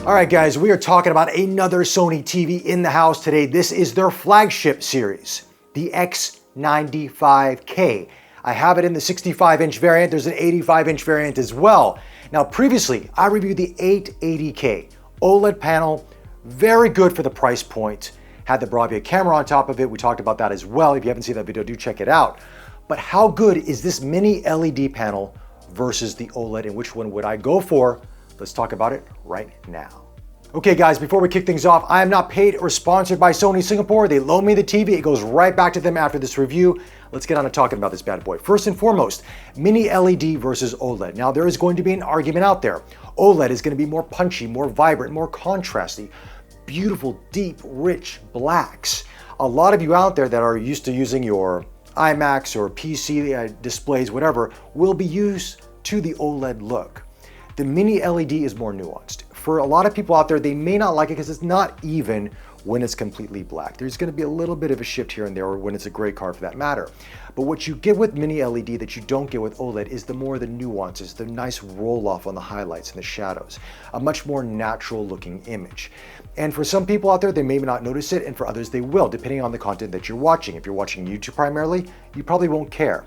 All right, guys, we are talking about another Sony TV in the house today. This is their flagship series, the X95K. I have it in the 65-inch variant. There's an 85-inch variant as well. Now, previously, I reviewed the 880K OLED panel. Very good for the price point. Had the BRAVIA camera on top of it. We talked about that as well. If you haven't seen that video, do check it out. But how good is this mini LED panel versus the OLED, and which one would I go for? Let's talk about it right now. Okay guys, before we kick things off, I am not paid or sponsored by Sony Singapore. They loan me the TV. It goes right back to them after this review. Let's get on to talking about this bad boy. First and foremost, mini LED versus OLED. Now there is going to be an argument out there. OLED is going to be more punchy, more vibrant, more contrasty, beautiful, deep, rich blacks. A lot of you out there that are used to using your iMacs or PC displays, whatever, will be used to the OLED look. The mini LED is more nuanced. For a lot of people out there, they may not like it because it's not even when it's completely black. There's going to be a little bit of a shift here and there, or when it's a gray card for that matter. But what you get with mini LED that you don't get with OLED is the nuances, the nice roll off on the highlights and the shadows, a much more natural looking image. And for some people out there, they may not notice it, and for others they will, depending on the content that you're watching. If you're watching YouTube primarily, you probably won't care.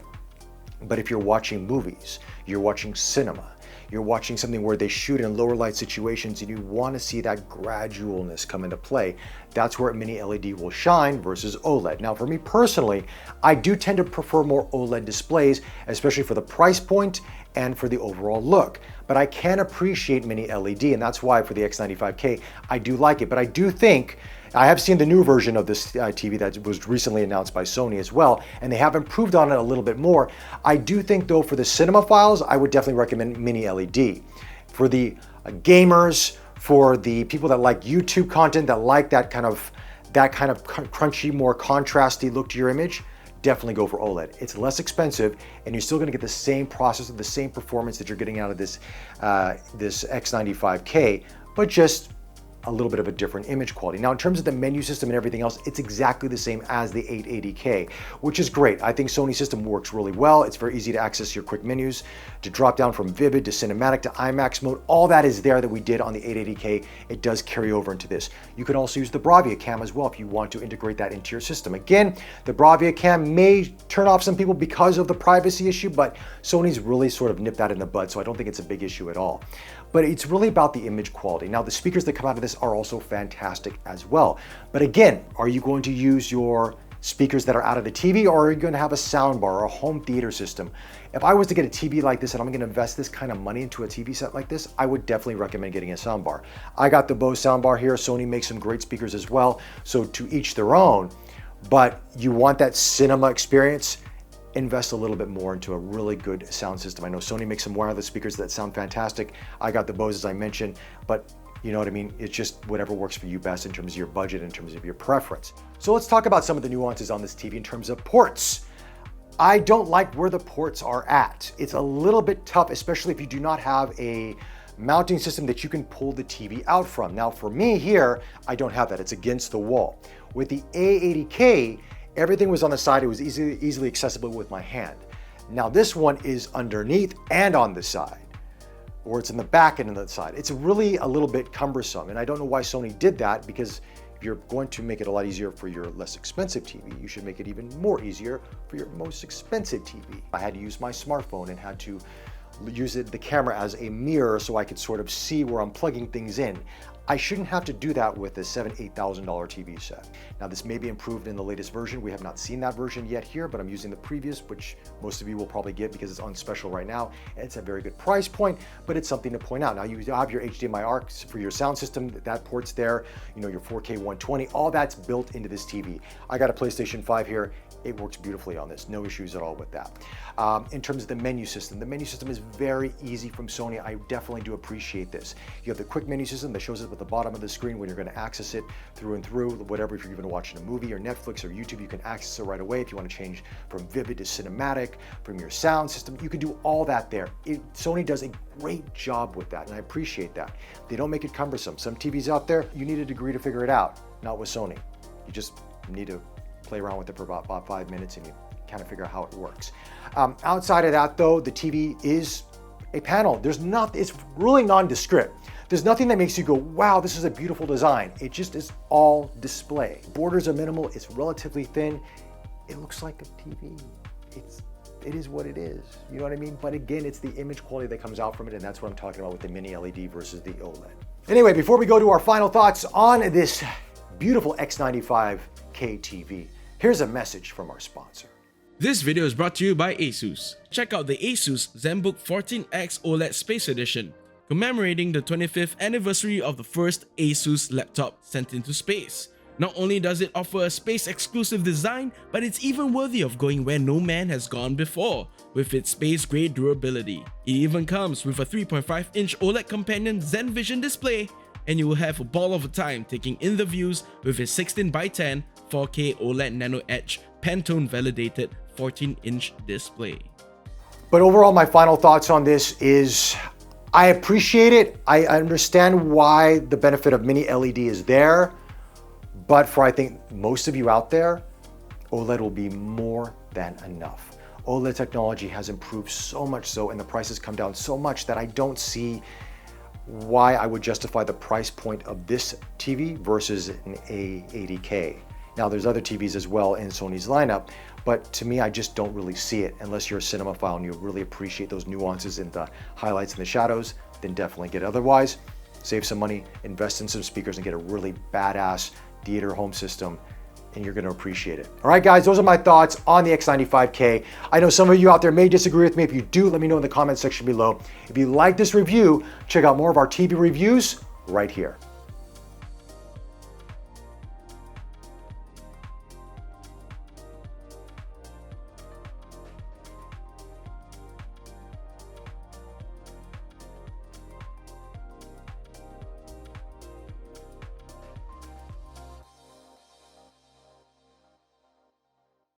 But if you're watching movies, you're watching cinema, you're watching something where they shoot in lower light situations and you want to see that gradualness come into play, that's where mini LED will shine versus OLED. Now for me personally, I do tend to prefer more OLED displays, especially for the price point and for the overall look. But I can appreciate mini LED, and that's why for the X95K, I do like it. But I do think, I have seen the new version of this TV that was recently announced by Sony as well, and they have improved on it a little bit more. I do think though, for the cinemaphiles, I would definitely recommend mini LED. For the gamers, for the people that like YouTube content, that like that kind of crunchy, more contrasty look to your image, definitely go for OLED. It's less expensive, and you're still going to get the same processor, the same performance that you're getting out of this X95K, but just a little bit of a different image quality. Now, in terms of the menu system and everything else, it's exactly the same as the 880K, which is great. I think Sony's system works really well. It's very easy to access your quick menus, to drop down from Vivid to Cinematic to IMAX mode. All that is there that we did on the 880K. It does carry over into this. You can also use the BRAVIA cam as well if you want to integrate that into your system. Again, the BRAVIA cam may turn off some people because of the privacy issue, but Sony's really sort of nipped that in the bud, so I don't think it's a big issue at all. But it's really about the image quality. Now, the speakers that come out of this are also fantastic as well. But again, are you going to use your speakers that are out of the TV, or are you going to have a sound bar or a home theater system? If I was to get a TV like this and I'm going to invest this kind of money into a TV set like this, I would definitely recommend getting a sound bar. I got the Bose sound bar here. Sony makes some great speakers as well, so to each their own. But you want that cinema experience, invest a little bit more into a really good sound system. I know Sony makes some wireless speakers that sound fantastic. I got the Bose, as I mentioned, but you know what I mean? It's just whatever works for you best in terms of your budget, in terms of your preference. So let's talk about some of the nuances on this TV in terms of ports. I don't like where the ports are at. It's a little bit tough, especially if you do not have a mounting system that you can pull the TV out from. Now for me here, I don't have that. It's against the wall. With the A80K, everything was on the side. It was easily accessible with my hand. Now this one is underneath and on the side, or it's in the back and on the side. It's really a little bit cumbersome, and I don't know why Sony did that, because if you're going to make it a lot easier for your less expensive TV, you should make it even more easier for your most expensive TV. I had to use my smartphone and had to use the camera as a mirror so I could sort of see where I'm plugging things in. I shouldn't have to do that with a $7,000, $8,000 TV set. Now this may be improved in the latest version. We have not seen that version yet here, but I'm using the previous, which most of you will probably get because it's on special right now. It's a very good price point, but it's something to point out. Now you have your HDMI ARCs for your sound system, that port's there, you know, your 4K 120, all that's built into this TV. I got a PlayStation 5 here. It works beautifully on this, no issues at all with that. In terms of the menu system is very easy from Sony. I definitely do appreciate this. You have the quick menu system that shows up at the bottom of the screen when you're going to access it through and through, whatever. If you're even watching a movie or Netflix or YouTube, you can access it right away. If you want to change from Vivid to Cinematic, from your sound system, you can do all that there. Sony does a great job with that, and I appreciate that. They don't make it cumbersome. Some TVs out there, you need a degree to figure it out. Not with Sony. You just need to play around with it for about 5 minutes and you kind of figure out how it works. Outside of that though, the TV is a panel. It's really nondescript. There's nothing that makes you go, wow, this is a beautiful design. It just is all display. Borders are minimal, it's relatively thin. It looks like a TV. It is what it is, you know what I mean? But again, it's the image quality that comes out from it, and that's what I'm talking about with the mini LED versus the OLED. Anyway, before we go to our final thoughts on this beautiful X95K TV, here's a message from our sponsor. This video is brought to you by ASUS. Check out the ASUS ZenBook 14X OLED Space Edition, commemorating the 25th anniversary of the first ASUS laptop sent into space. Not only does it offer a space-exclusive design, but it's even worthy of going where no man has gone before, with its space-grade durability. It even comes with a 3.5-inch OLED companion Zen Vision display, and you will have a ball of a time taking in the views with its 16:10 4K OLED Nano Edge Pantone validated 14-inch display. But overall, my final thoughts on this is, I appreciate it. I understand why the benefit of mini LED is there. But for, I think, most of you out there, OLED will be more than enough. OLED technology has improved so much so, and the prices come down so much that I don't see why I would justify the price point of this TV versus an A80K. Now, there's other TVs as well in Sony's lineup, but to me, I just don't really see it. Unless you're a cinemaphile and you really appreciate those nuances in the highlights and the shadows, then definitely get it. Otherwise, save some money, invest in some speakers, and get a really badass theater home system, and you're gonna appreciate it. All right, guys, those are my thoughts on the X95K. I know some of you out there may disagree with me. If you do, let me know in the comment section below. If you like this review, check out more of our TV reviews right here.